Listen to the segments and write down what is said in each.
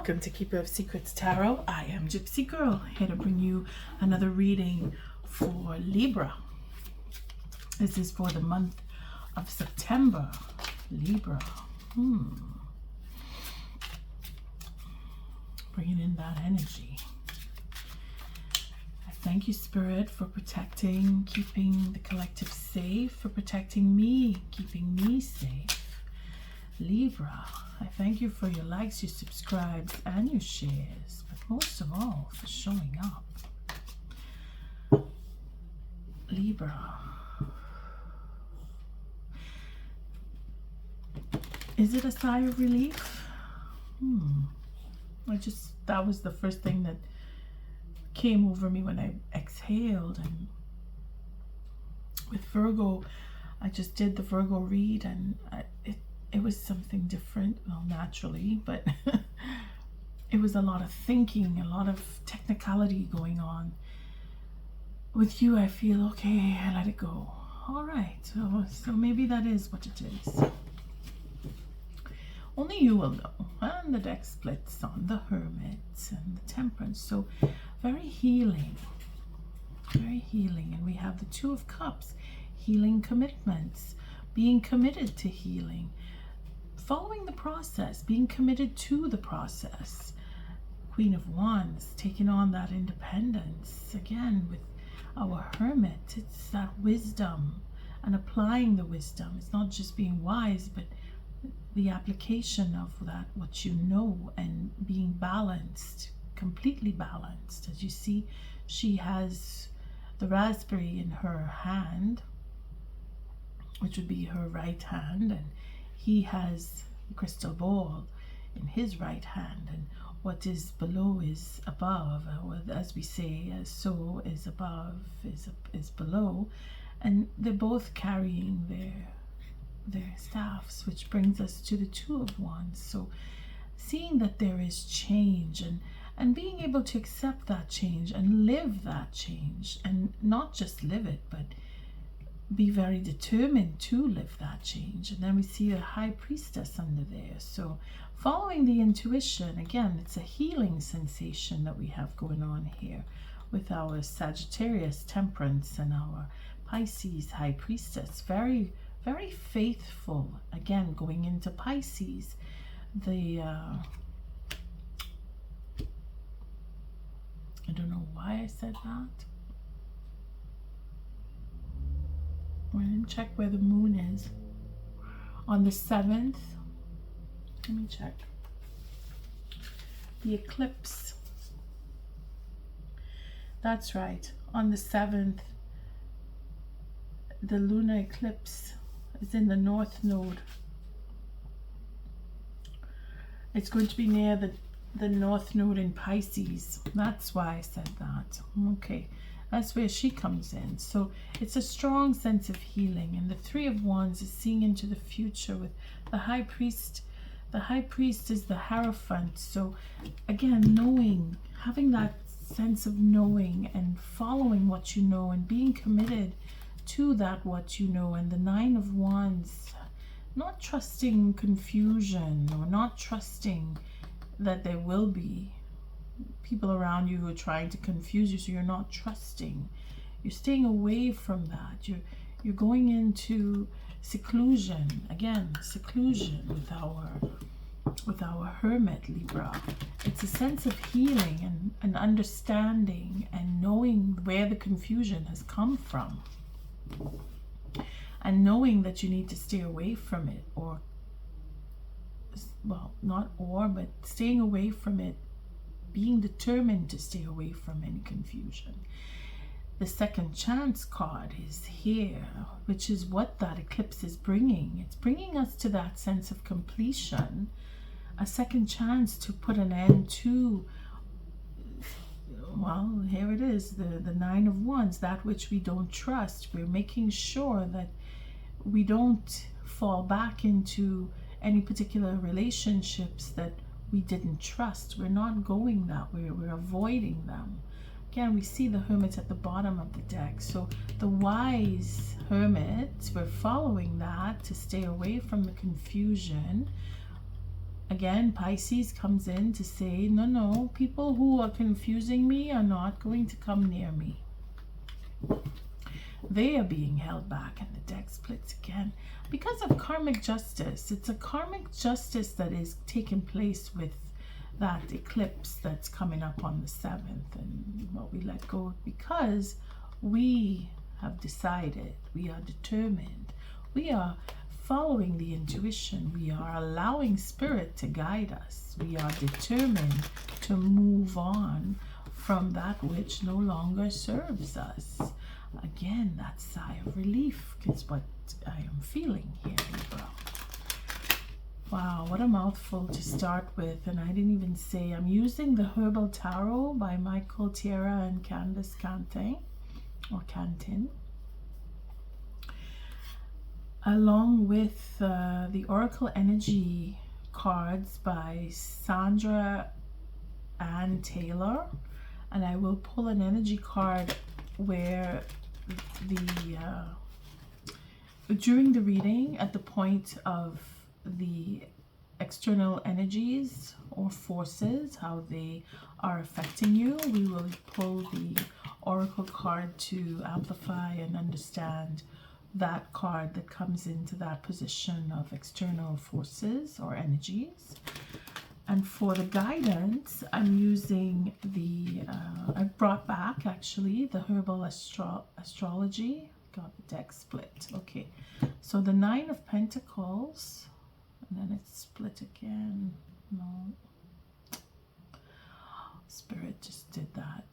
Welcome to Keeper of Secrets Tarot. I am Gypsy Girl, here to bring you another reading for Libra. This is for the month of September. Libra. Bringing in that energy. I thank you, Spirit, for protecting, keeping the collective safe, for protecting me, keeping me safe. Libra, I thank you for your likes, your subscribes, and your shares, but most of all, for showing up. Libra. Is it a sigh of relief? That was the first thing that came over me when I exhaled. And with Virgo, I just did the Virgo read, and it was something different, well, naturally, but it was a lot of thinking, a lot of technicality going on. With you, I feel, okay, I let it go. All right, so maybe that is what it is. Only you will know. And the deck splits on the Hermit and the Temperance. So very healing. Very healing. And we have the Two of Cups. Healing commitments. Being committed to healing. Following the process. Being committed to the process. Queen of Wands. Taking on that independence. Again, with our Hermit. It's that wisdom. And applying the wisdom. It's not just being wise, but the application of that, what you know, and being balanced, completely balanced. As you see, she has the raspberry in her hand, which would be her right hand, and he has the crystal ball in his right hand, and what is below is above, or as we say, so is above, is below, and they're both carrying their staffs, which brings us to the Two of Wands. So seeing that there is change, and being able to accept that change and live that change, and not just live it, but be very determined to live that change. And then we see a High Priestess under there. So following the intuition, again, it's a healing sensation that we have going on here with our Sagittarius Temperance and our Pisces High Priestess. Very faithful, again, going into Pisces. I don't know why I said that. We're going to check where the moon is. On the 7th, let me check. The eclipse. That's right. On the 7th, the lunar eclipse is in the North Node. It's going to be near the North Node in Pisces. That's why I said that. Okay, that's where she comes in. So it's a strong sense of healing. And the Three of Wands is seeing into the future with the High Priest. The High Priest is the Hierophant. So again, knowing, having that sense of knowing and following what you know and being committed to that what you know. And the Nine of Wands, not trusting confusion, or not trusting that there will be people around you who are trying to confuse you, so you're not trusting. You're staying away from that. You're going into seclusion. Again, seclusion with our Hermit, Libra. It's a sense of healing and understanding and knowing where the confusion has come from. And knowing that you need to stay away from it, or, well, not or, but staying away from it, being determined to stay away from any confusion. The Second Chance card is here, which is what that eclipse is bringing. It's bringing us to that sense of completion, a second chance to put an end to, well, here it is, the Nine of Wands, that which we don't trust. We're making sure that we don't fall back into any particular relationships that we didn't trust. We're not going that way. We're avoiding them. Again, we see the Hermit at the bottom of the deck. So the wise Hermit, we're following that to stay away from the confusion. again, Pisces comes in to say, no, no, people who are confusing me are not going to come near me. They are being held back, and the deck splits again because of karmic justice. It's a karmic justice that is taking place with that eclipse that's coming up on the 7th, and what we let go because we have decided, we are determined, we are following the intuition, we are allowing spirit to guide us, we are determined to move on from that which no longer serves us. Again, that sigh of relief is what I am feeling here, Libra. Wow, what a mouthful to start with. And I didn't even say, I'm using the Herbal Tarot by Michael Tierra and Candis Cantin, or Cantin, along with the Oracle Energy cards by Sandra and Taylor. And I will pull an energy card where during the reading, at the point of the external energies or forces, how they are affecting you, we will pull the oracle card to amplify and understand that card that comes into that position of external forces or energies. And for the guidance, I'm using the, I brought back actually the Herbal Astrology. Got the deck split. Okay, so the 9 of Pentacles, and then it's split again. No. Spirit just did that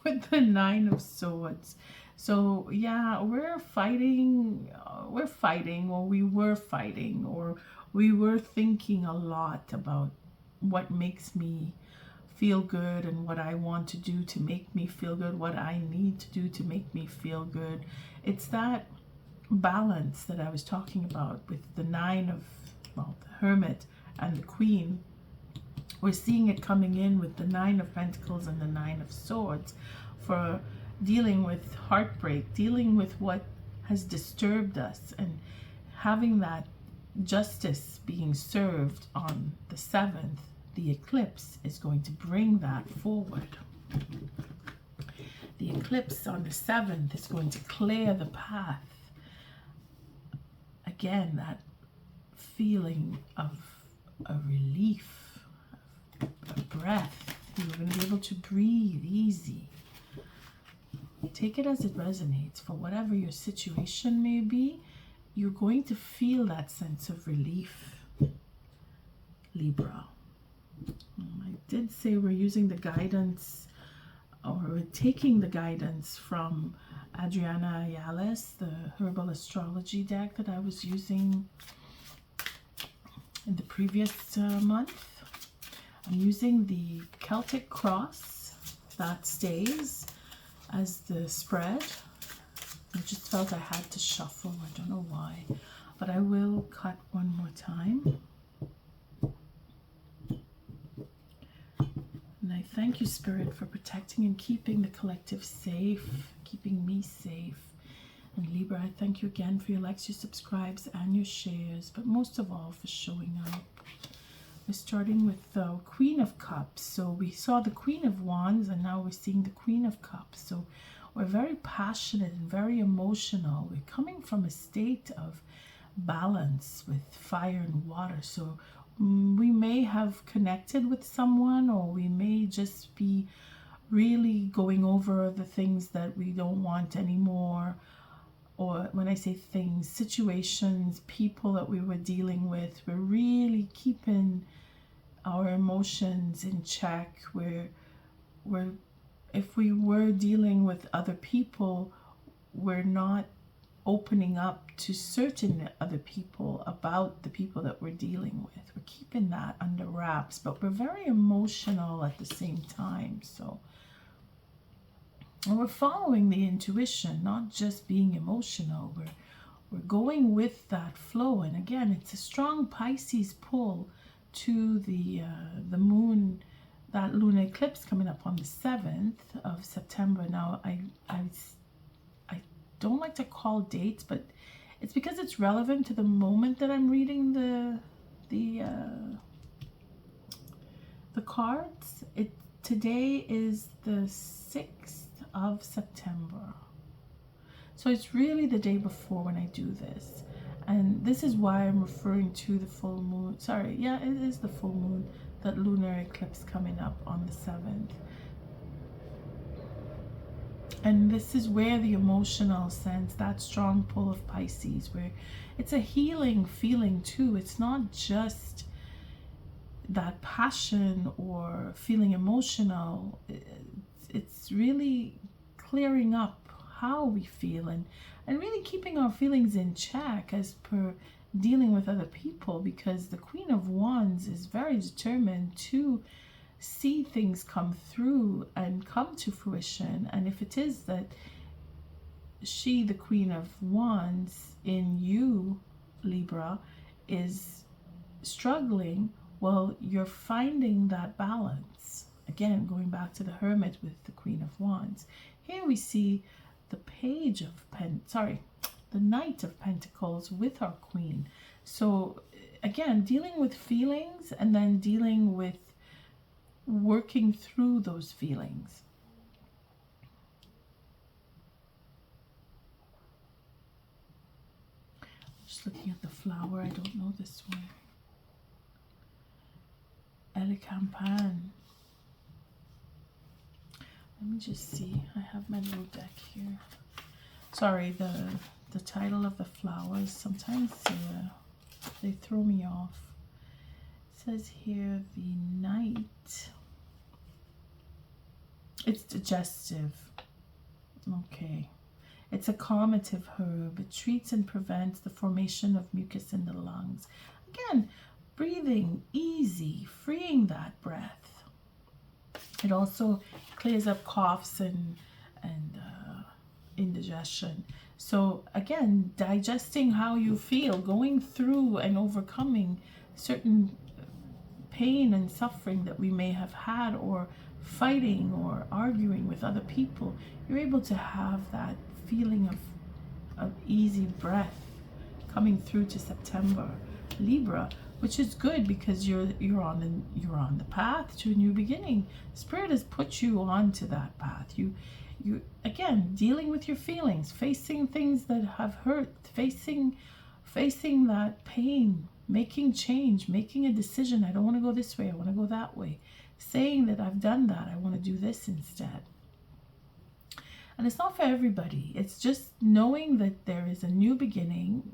with the 9 of Swords. So yeah, we're fighting, or we were fighting, or we were thinking a lot about what makes me feel good and what I want to do to make me feel good, what I need to do to make me feel good. It's that balance that I was talking about with the 9 of, well, the Hermit and the Queen. We're seeing it coming in with the 9 of Pentacles and the 9 of Swords for dealing with heartbreak, dealing with what has disturbed us, and having that justice being served on the 7th. The eclipse is going to bring that forward. The eclipse on the 7th is going to clear the path. Again, that feeling of a relief, a breath. You're going to be able to breathe easy. Take it as it resonates. For whatever your situation may be, you're going to feel that sense of relief, Libra. I did say we're using the guidance, or we're taking the guidance from Adriana Ayales, the Herbal Astrology deck that I was using in the previous month. I'm using the Celtic Cross that stays as the spread. I just felt I had to shuffle. I don't know why, but I will cut one more time. And I thank you, Spirit, for protecting and keeping the collective safe, keeping me safe. And Libra, I thank you again for your likes, your subscribes, and your shares, but most of all for showing up. We're starting with the Queen of Cups. So we saw the Queen of Wands, and now we're seeing the Queen of Cups. So we're very passionate and very emotional. We're coming from a state of balance with fire and water. So we may have connected with someone, or we may just be really going over the things that we don't want anymore. Or when I say things, situations, people that we were dealing with, we're really keeping our emotions in check. If we were dealing with other people, we're not opening up to certain other people about the people that we're dealing with. We're keeping that under wraps, but we're very emotional at the same time. So, and we're following the intuition, not just being emotional. We're going with that flow. And again, it's a strong Pisces pull to the moon, that lunar eclipse coming up on the 7th of September. Now, I don't like to call dates, but it's because it's relevant to the moment that I'm reading the the cards, today is the 6th of September. So it's really the day before when I do this. And this is why I'm referring to the full moon. Sorry, yeah, it is the full moon, that lunar eclipse coming up on the 7th. And this is where the emotional sense, that strong pull of Pisces, where it's a healing feeling too. It's not just that passion or feeling emotional. It's really clearing up how we feel and really keeping our feelings in check as per dealing with other people, because the Queen of Wands is very determined to see things come through and come to fruition. And if it is that she, the Queen of Wands in you, Libra, is struggling, well, you're finding that balance. Again, going back to the Hermit with the Queen of Wands. Here we see the the Knight of Pentacles with our Queen. So again, dealing with feelings and then dealing with working through those feelings. Just looking at the flower, I don't know this one. Camtin. Let me just see. I have my little deck here. Sorry, the title of the flowers, sometimes they throw me off. It says here the Knight. It's digestive. Okay. It's a calmative herb. It treats and prevents the formation of mucus in the lungs. Again, breathing easy, freeing that breath. It also clears up coughs and indigestion. So again, digesting how you feel, going through and overcoming certain pain and suffering that we may have had, or fighting or arguing with other people. You're able to have that feeling of easy breath coming through to September, Libra, which is good because you're on the path to a new beginning. Spirit has put you onto that path. You again, dealing with your feelings, facing things that have hurt, facing that pain, making change, making a decision. I don't want to go this way, I want to go that way. Saying that I've done that, I want to do this instead. And it's not for everybody. It's just knowing that there is a new beginning.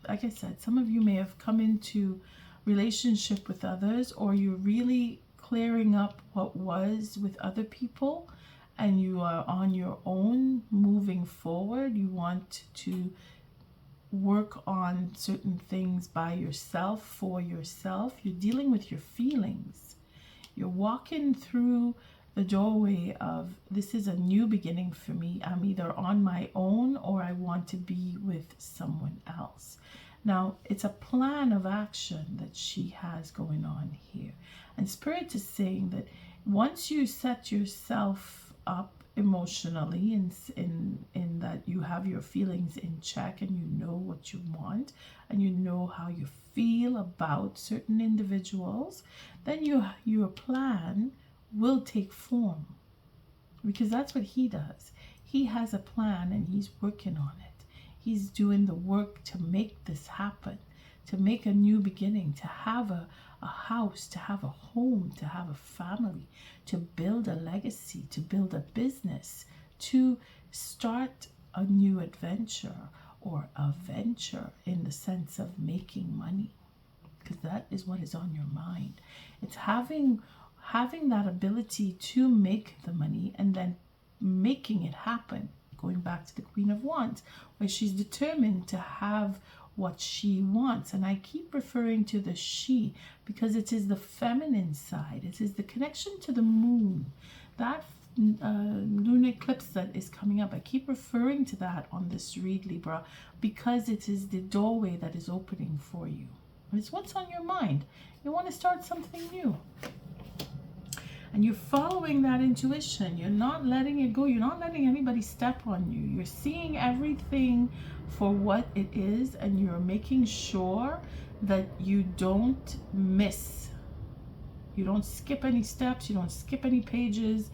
Like I said, some of you may have come into relationship with others, or you're really clearing up what was with other people, and you are on your own moving forward. You want to work on certain things by yourself, for yourself. You're dealing with your feelings. You're walking through the doorway of, this is a new beginning for me. I'm either on my own or I want to be with someone else. Now, it's a plan of action that she has going on here. And Spirit is saying that once you set yourself up emotionally, in that you have your feelings in check and you know what you want and you know how you feel about certain individuals, then your plan will take form, because that's what he does. He has a plan and he's working on it. He's doing the work to make this happen, to make a new beginning, to have a house, to have a home, to have a family, to build a legacy, to build a business, to start a new adventure, or a venture in the sense of making money, because that is what is on your mind. It's having that ability to make the money and then making it happen. Going back to the Queen of Wands, where she's determined to have what she wants. And I keep referring to the she because it is the feminine side. It is the connection to the moon. That lunar eclipse that is coming up, I keep referring to that on this read, Libra, because it is the doorway that is opening for you. And it's what's on your mind. You want to start something new. And you're following that intuition. You're not letting it go. You're not letting anybody step on you. You're seeing everything for what it is, and you're making sure that you don't miss You don't skip any steps, you don't skip any pages.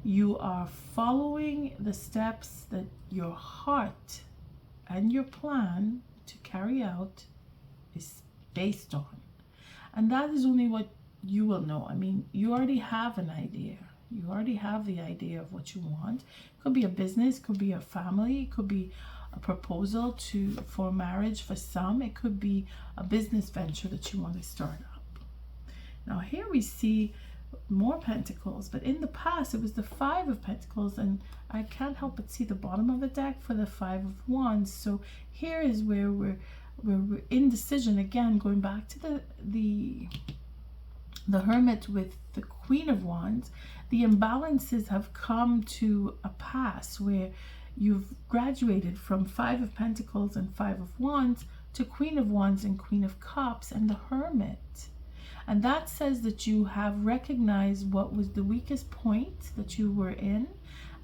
You are following the steps that your heart and your plan to carry out is based on. And that is only what you will know. I mean, you already have an idea. You already have the idea of what you want. It could be a business, could be a family, it could be a proposal for marriage for some. It could be a business venture that you want to start up. Now here we see more pentacles, but in the past it was the Five of Pentacles, and I can't help but see the bottom of the deck for the Five of Wands. So here is where we're indecision again, going back to the Hermit with the Queen of Wands. The imbalances have come to a pass where you've graduated from Five of Pentacles and Five of Wands to Queen of Wands and Queen of Cups and the Hermit. And that says that you have recognized what was the weakest point that you were in,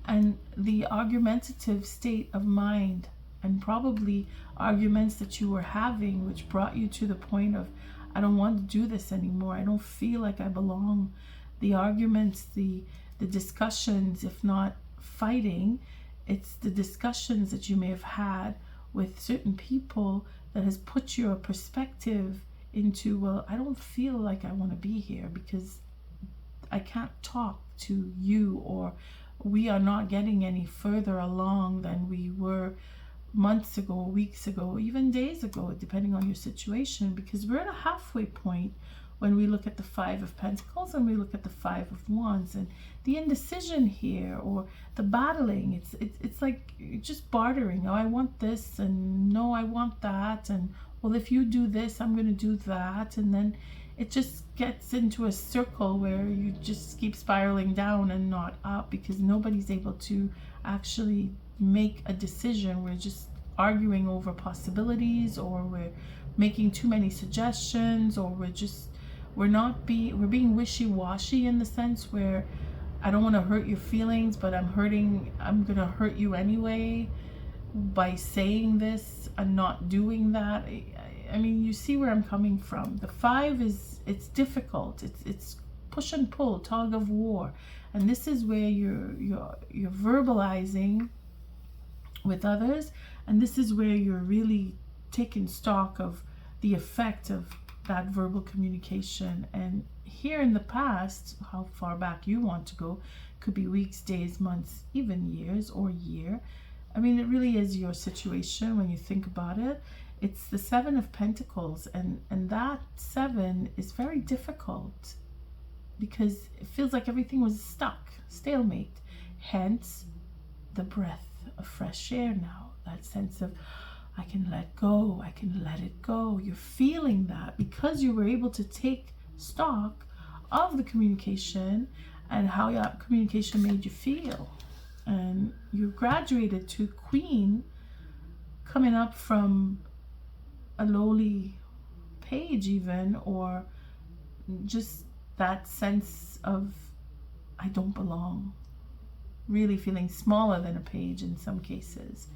and the argumentative state of mind, and probably arguments that you were having, which brought you to the point of, I don't want to do this anymore. I don't feel like I belong. The arguments, the discussions, if not fighting, it's the discussions that you may have had with certain people that has put your perspective into, well, I don't feel like I want to be here because I can't talk to you, or we are not getting any further along than we were months ago, weeks ago, even days ago, depending on your situation, because we're at a halfway point when we look at the Five of Pentacles and we look at the Five of Wands. And the indecision here, or the battling, it's like you're just bartering. Oh, I want this, and no, I want that, and well, if you do this, I'm going to do that. And then it just gets into a circle where you just keep spiraling down and not up, because nobody's able to actually make a decision. We're just arguing over possibilities, or we're making too many suggestions, or we're being wishy-washy, in the sense where I don't want to hurt your feelings, but I'm going to hurt you anyway by saying this and not doing that. I mean, you see where I'm coming from. The Five it's difficult. It's push and pull, tug of war. And this is where you're verbalizing with others, and this is where you're really taking stock of the effect of that verbal communication. And here in the past, how far back you want to go, could be weeks, days, months, even years, or year. I mean, it really is your situation when you think about it. It's the Seven of Pentacles, and that seven is very difficult because it feels like everything was stuck, stalemate. Hence the breath of fresh air now, that sense of, I can let go, I can let it go. You're feeling that because you were able to take stock of the communication and how that communication made you feel. And you graduated to Queen, coming up from a lowly page even, or just that sense of, I don't belong. Really feeling smaller than a page in some cases,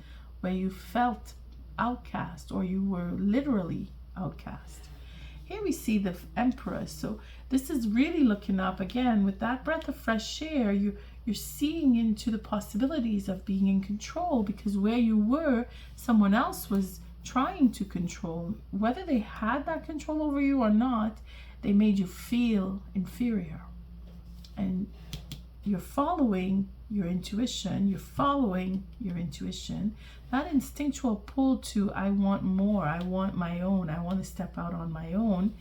where you felt outcast, or you were literally outcast. Here we see the Empress. So this is really looking up again with that breath of fresh air. You're seeing into the possibilities of being in control, because where you were, someone else was trying to control. Whether they had that control over you or not, they made you feel inferior. And you're following your intuition. You're following your intuition. That instinctual pull to, I want more, I want my own, I want to step out on my own.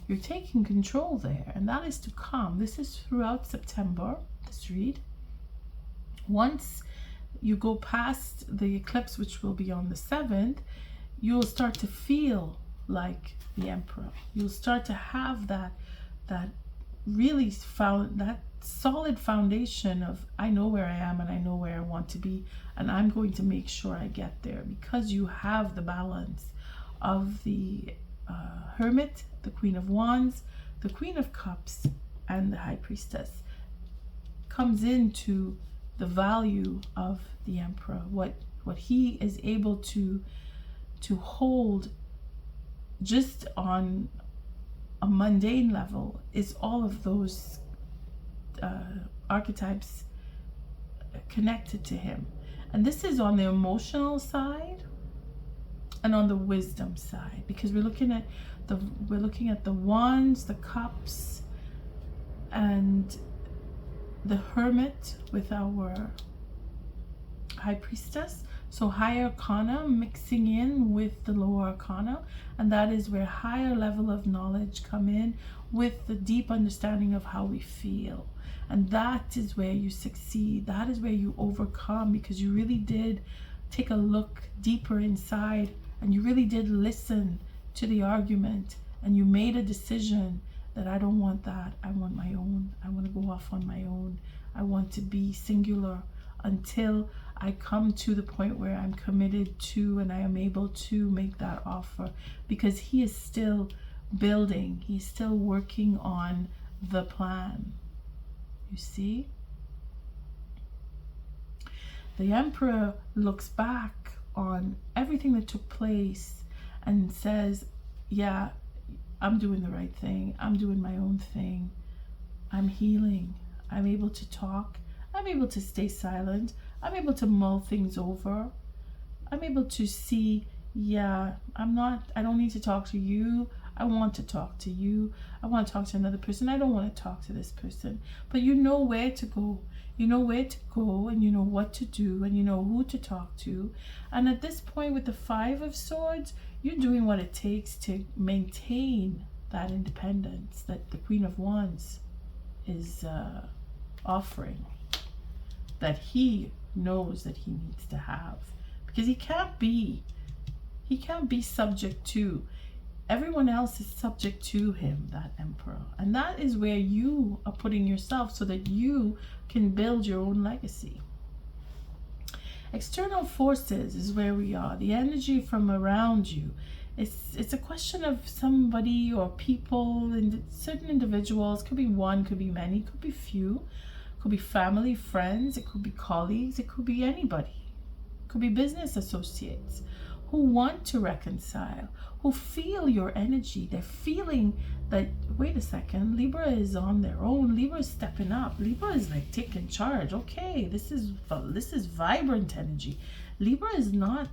You're taking control there, and that is to come. This is throughout September, this read. Once you go past the eclipse, which will be on the 7th, you'll start to feel like the Emperor. You'll start to have that really that solid foundation of, I know where I am and I know where I want to be, and I'm going to make sure I get there, because you have the balance of the Hermit, the Queen of Wands, the Queen of Cups, and the High Priestess. Comes into the value of the Emperor, what he is able to hold just on a mundane level is all of those archetypes connected to him. And this is on the emotional side and on the wisdom side, because we're looking at the wands, the cups, and the hermit with our high priestess. So higher arcana mixing in with the lower arcana, and that is where higher level of knowledge come in with the deep understanding of how we feel. And that is where you succeed. That is where you overcome, because you really did take a look deeper inside, and you really did listen to the argument, and you made a decision that I don't want that. I want my own. I want to go off on my own. I want to be singular until I come to the point where I'm committed to and I am able to make that offer, because he is still building. He's still working on the plan. You see? The Emperor looks back on everything that took place and says, yeah, I'm doing the right thing. I'm doing my own thing. I'm healing. I'm able to talk. I'm able to stay silent. I'm able to mull things over. I'm able to see, yeah, I don't need to talk to you. I want to talk to you. I want to talk to another person. I don't want to talk to this person. But you know where to go. You know where to go, and you know what to do, and you know who to talk to. And at this point with the Five of Swords, you're doing what it takes to maintain that independence that the Queen of Wands is offering, that he knows that he needs to have, because he can't be subject to. Everyone else is subject to him, that Emperor. And that is where you are putting yourself so that you can build your own legacy. External forces is where we are. The energy from around you. It's a question of somebody or people, and certain individuals. Could be one, could be many, could be few. Could be family, friends. It could be colleagues. It could be anybody. It could be business associates who want to reconcile, who feel your energy. They're feeling that, wait a second, Libra is on their own. Libra is stepping up. Libra is like taking charge. Okay, this is vibrant energy. Libra is not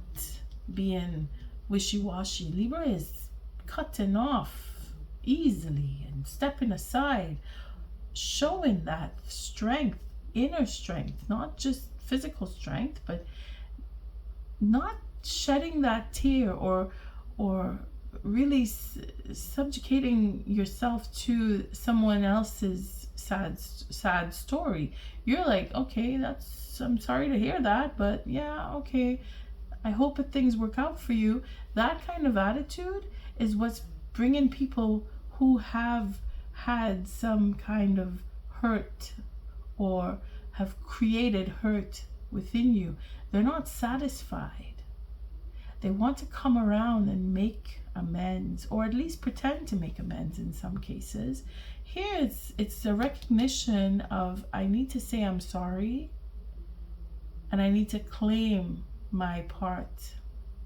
being wishy-washy. Libra is cutting off easily and stepping aside, showing that strength, inner strength, not just physical strength, but not shedding that tear or really subjugating yourself to someone else's sad story. You're like, okay, I'm sorry to hear that, but yeah, okay, I hope that things work out for you. That kind of attitude is what's bringing people who have had some kind of hurt or have created hurt within you. They're not satisfied. They want to come around and make amends, or at least pretend to make amends in some cases. Here it's a recognition of, I need to say I'm sorry, and I need to claim my part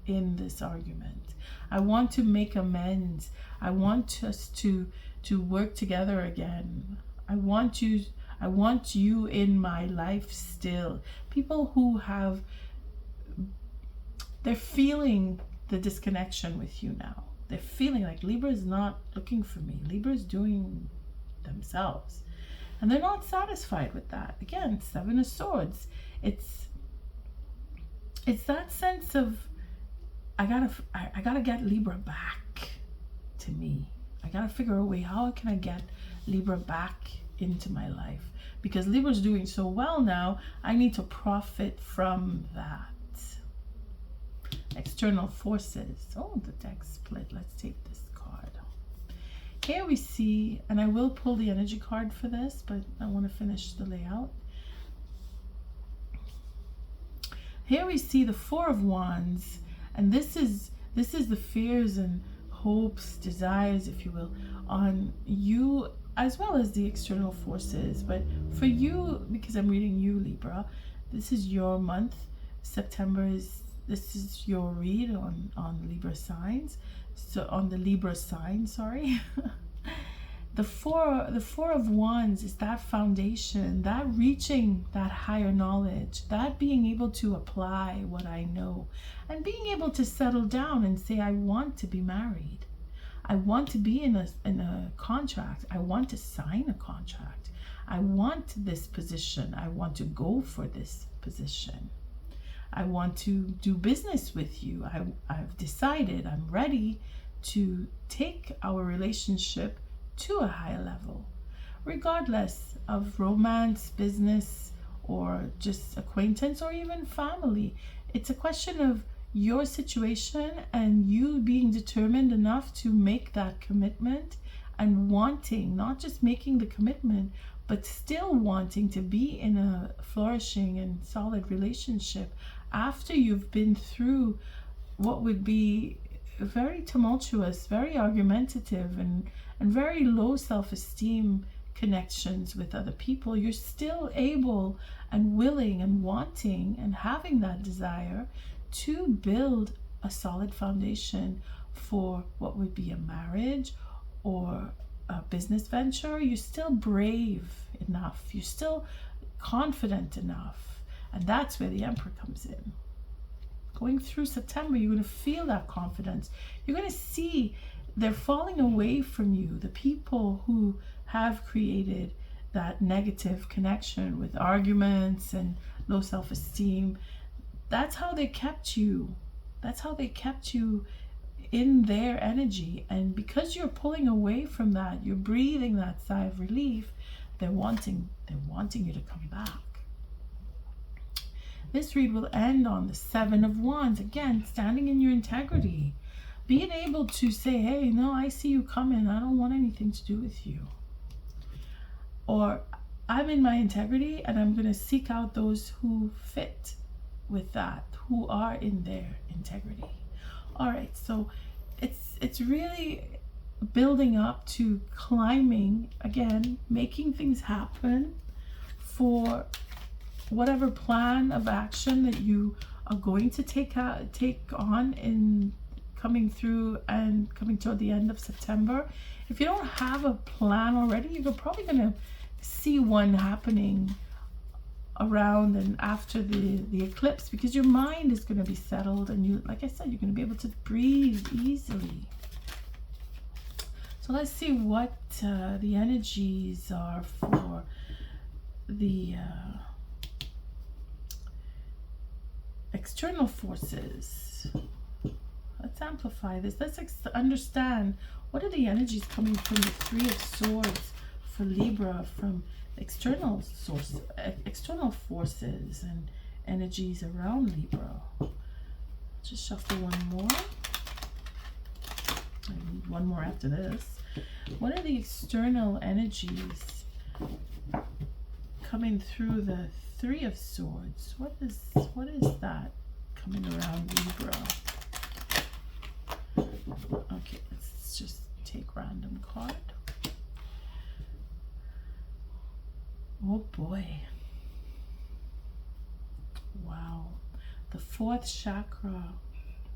in this argument. I want to make amends. I want us to work together again. I want you in my life still. People who they're feeling the disconnection with you now. They're feeling like Libra is not looking for me. Libra is doing themselves. And they're not satisfied with that. Again, Seven of Swords. It's that sense of, I gotta get Libra back to me. I gotta figure a way, how can I get Libra back into my life? Because Libra's doing so well now, I need to profit from that. External forces. Oh, the deck split. Let's take this card. Here we see, and I will pull the energy card for this, but I want to finish the layout. Here we see the Four of Wands, and this is the fears and hopes, desires, if you will, on you, as well as the external forces. But for you, because I'm reading you, Libra, this is your month. September this is your read on Libra signs. So on the Libra sign, sorry. The four of wands is that foundation, that reaching that higher knowledge, that being able to apply what I know, and being able to settle down and say, I want to be married. I want to be in a contract. I want to sign a contract. I want this position. I want to go for this position. I want to do business with you. I've decided I'm ready to take our relationship to a higher level, regardless of romance, business, or just acquaintance, or even family. It's a question of your situation and you being determined enough to make that commitment and wanting, not just making the commitment, but still wanting to be in a flourishing and solid relationship after you've been through what would be very tumultuous, very argumentative, and very low self-esteem connections with other people. You're still able and willing and wanting and having that desire to build a solid foundation for what would be a marriage or a business venture. You're still brave enough. You're still confident enough. And that's where the Emperor comes in. Going through September, you're going to feel that confidence. You're going to see they're falling away from you. The people who have created that negative connection with arguments and low self-esteem, that's how they kept you. That's how they kept you in their energy. And because you're pulling away from that, you're breathing that sigh of relief, they're wanting you to come back. This read will end on the Seven of Wands. Again, standing in your integrity. Being able to say, hey, no, I see you coming. I don't want anything to do with you. Or I'm in my integrity and I'm going to seek out those who fit with that, who are in their integrity. All right, so it's really building up to climbing, again, making things happen for whatever plan of action that you are going to take on in coming through and coming toward the end of September. If you don't have a plan already, you're probably going to see one happening around and after the eclipse, because your mind is going to be settled and you, like I said, you're going to be able to breathe easily. So let's see what the energies are for the external forces. Let's amplify this. Let's understand what are the energies coming from the Three of Swords for Libra, from external forces and energies around Libra. Just shuffle one more. I need one more after this. What are the external energies coming through the Three of Swords? What is that coming around Libra? Okay, let's just take random card. Oh boy. Wow. The fourth chakra,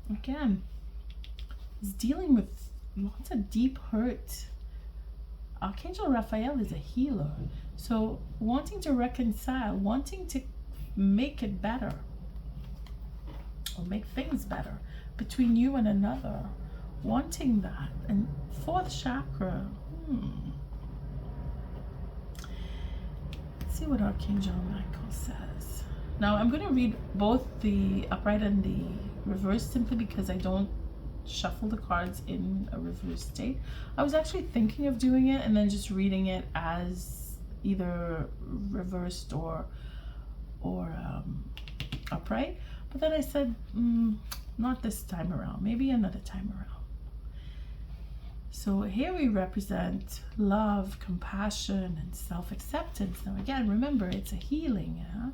again, is dealing with lots of deep hurt. Archangel Raphael is a healer. So wanting to reconcile, wanting to make it better, or make things better between you and another, wanting that. And fourth chakra, Let's see what Archangel Michael says. Now I'm going to read both the upright and the reverse simply because I don't shuffle the cards in a reverse state. I was actually thinking of doing it and then just reading it as either reversed or upright, but then I said not this time around, maybe another time around. So here we represent love, compassion, and self-acceptance. Now again, remember, it's a healing. Yeah?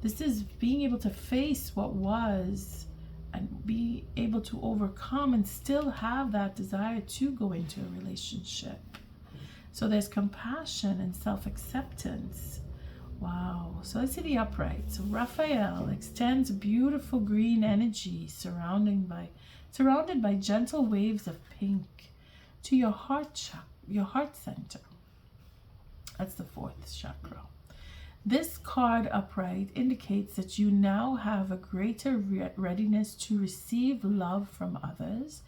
This is being able to face what was and be able to overcome and still have that desire to go into a relationship. So there's compassion and self-acceptance. Wow. So let's see the upright. So Raphael extends beautiful green energy surrounded by gentle waves of pink to your heart chakra. heart center. That's the fourth chakra. This card upright indicates that you now have a greater readiness to receive love from others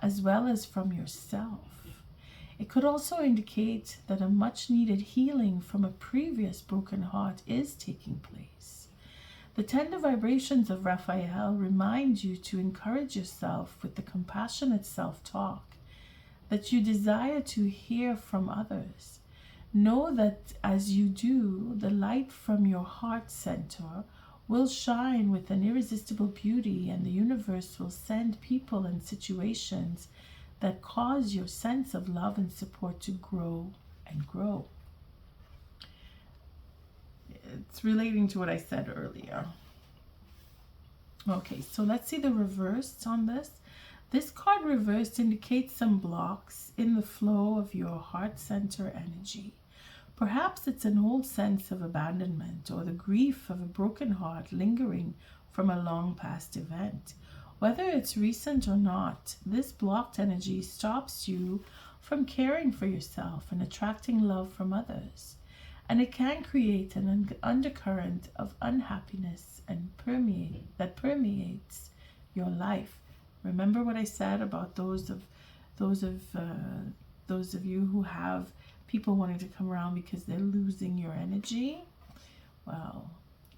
as well as from yourself. It could also indicate that a much needed healing from a previous broken heart is taking place. The tender vibrations of Raphael remind you to encourage yourself with the compassionate self-talk that you desire to hear from others. Know that as you do, the light from your heart center will shine with an irresistible beauty, and the universe will send people and situations that cause your sense of love and support to grow and grow. It's relating to what I said earlier. Okay, so let's see the reverse on this. This card reversed indicates some blocks in the flow of your heart center energy. Perhaps it's an old sense of abandonment or the grief of a broken heart lingering from a long past event. Whether it's recent or not, this blocked energy stops you from caring for yourself and attracting love from others. And it can create an undercurrent of unhappiness and permeates your life. Remember what I said about those of you who have people wanting to come around because they're losing your energy? Well,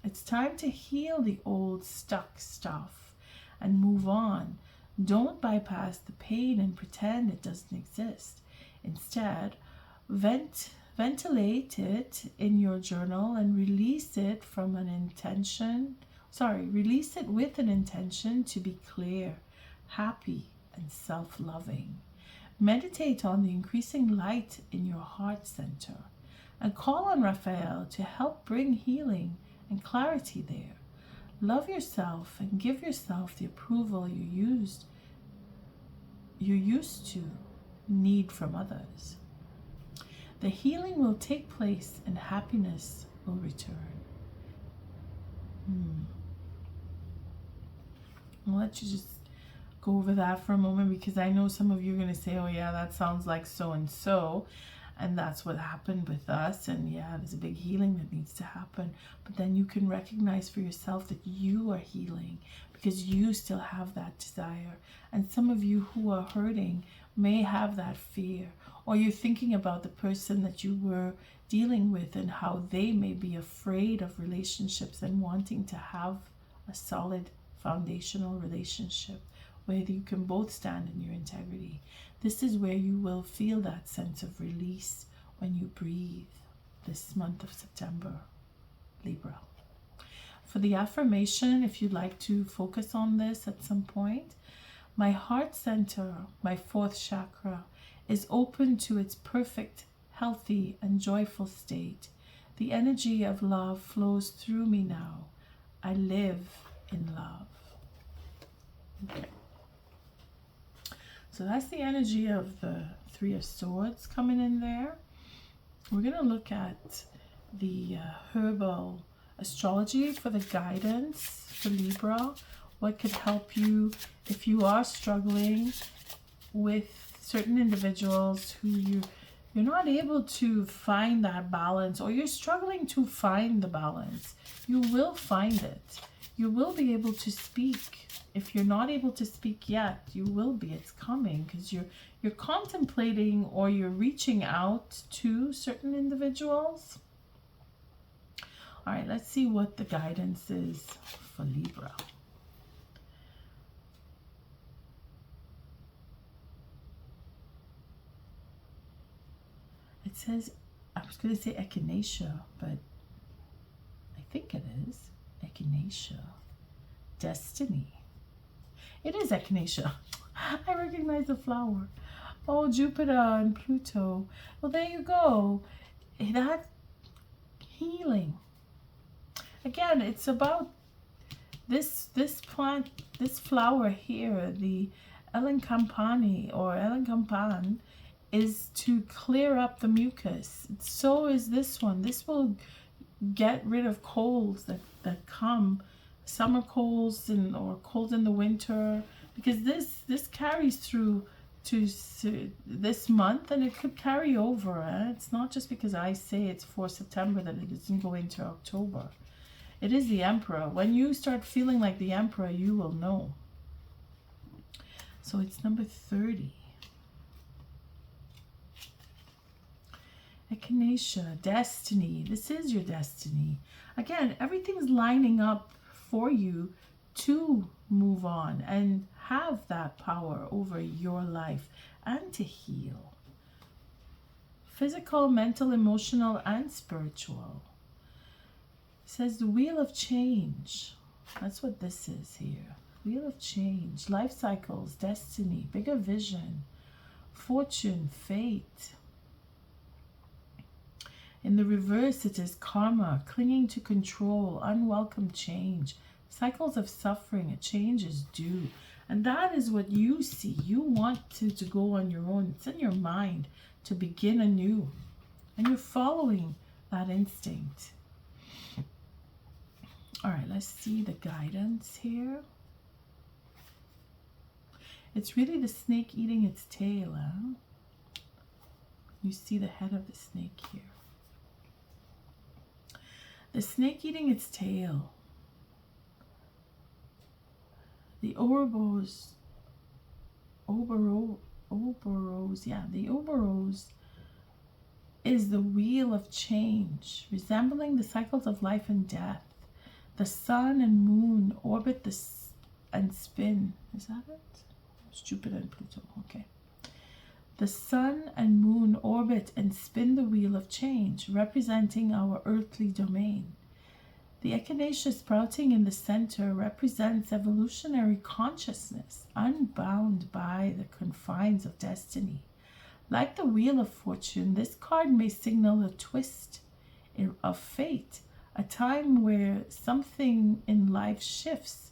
it's time to heal the old stuck stuff and move on. Don't bypass the pain and pretend it doesn't exist. Instead, ventilate it in your journal and release it with an intention to be clear, happy, and self-loving. Meditate on the increasing light in your heart center and call on Raphael to help bring healing and clarity there. Love yourself and give yourself the approval you used to need from others. The healing will take place and happiness will return. I'll let you just go over that for a moment, because I know some of you are going to say, oh yeah, that sounds like so and so, and that's what happened with us, and yeah, there's a big healing that needs to happen. But then you can recognize for yourself that you are healing because you still have that desire. And some of you who are hurting may have that fear, or you're thinking about the person that you were dealing with and how they may be afraid of relationships and wanting to have a solid foundational relationship where you can both stand in your integrity. This is where you will feel that sense of release when you breathe this month of September, Libra. For the affirmation, if you'd like to focus on this at some point, my heart center, my fourth chakra, is open to its perfect, healthy, and joyful state. The energy of love flows through me now. I live in love. Okay. So that's the energy of the Three of Swords coming in there. We're going to look at the Herbal Astrology for the guidance for Libra. What could help you if you are struggling with certain individuals who you're not able to find that balance, or you're struggling to find the balance. You will find it. You will be able to speak. If you're not able to speak yet, you will be. It's coming because you're contemplating or you're reaching out to certain individuals. All right, let's see what the guidance is for Libra. It says, I was going to say echinacea, but I think it is echinacea. Destiny. It is echinacea. I recognize the flower. Oh, Jupiter and Pluto. Well, there you go. That healing. Again, it's about this plant, this flower here, the Elecampane or Elencampan, is to clear up the mucus. So is this one. This will get rid of colds that come, summer colds or colds in the winter, because this carries through this month, and it could carry over. It's not just because I say it's for September that it doesn't go into October. It is the Emperor. When you start feeling like the Emperor, you will know. So it's number 30. Echinacea, destiny. This is your destiny. Again, everything's lining up for you to move on and have that power over your life and to heal. Physical, mental, emotional, and spiritual. It says the wheel of change. That's what this is here. Wheel of change. Life cycles, destiny, bigger vision, fortune, fate. In the reverse, it is karma, clinging to control, unwelcome change, cycles of suffering. A change is due. And that is what you see. You want to go on your own. It's in your mind to begin anew. And you're following that instinct. All right, let's see the guidance here. It's really the snake eating its tail. You see the head of the snake here. The snake eating its tail. The Ouroboros, the Ouroboros is the wheel of change, resembling the cycles of life and death. The sun and moon orbit and spin. Is that it? It's Jupiter and Pluto. Okay. The sun and moon orbit and spin the wheel of change, representing our earthly domain. The echinacea sprouting in the center represents evolutionary consciousness, unbound by the confines of destiny. Like the Wheel of Fortune, this card may signal a twist of fate, a time where something in life shifts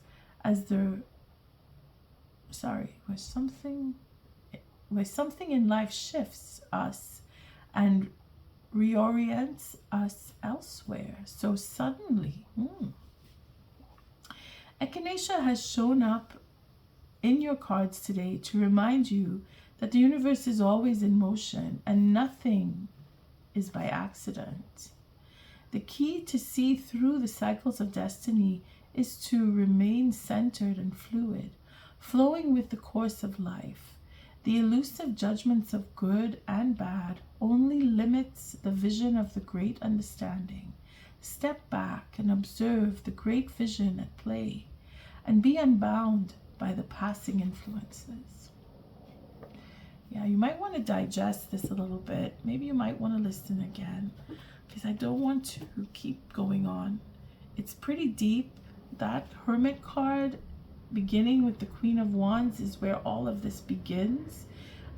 where something in life shifts us and reorients us elsewhere. So suddenly, Echinacea has shown up in your cards today to remind you that the universe is always in motion and nothing is by accident. The key to see through the cycles of destiny is to remain centered and fluid, flowing with the course of life. The elusive judgments of good and bad only limits the vision of the great understanding. Step back and observe the great vision at play and be unbound by the passing influences. Yeah, you might want to digest this a little bit. Maybe you might want to listen again because I don't want to keep going on. It's pretty deep. That Hermit card beginning with the Queen of Wands is where all of this begins,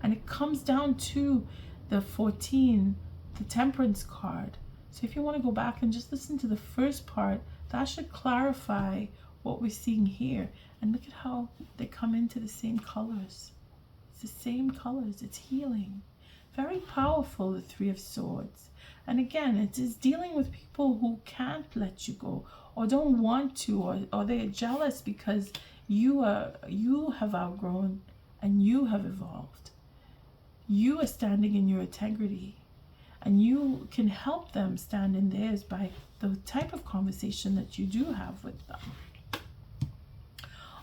and it comes down to the 14, the Temperance card. So if you want to go back and just listen to the first part, that should clarify what we're seeing here. And look at how they come into the same colors. It's the same colors. It's healing. Very powerful, the Three of Swords. And again, it is dealing with people who can't let you go or don't want to, or they're jealous because you have outgrown and you have evolved. You are standing in your integrity, and you can help them stand in theirs by the type of conversation that you do have with them.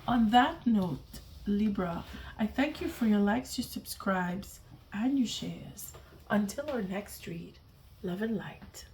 On that note, Libra, I thank you for your likes, your subscribes, and your shares. Until our next read, love and light.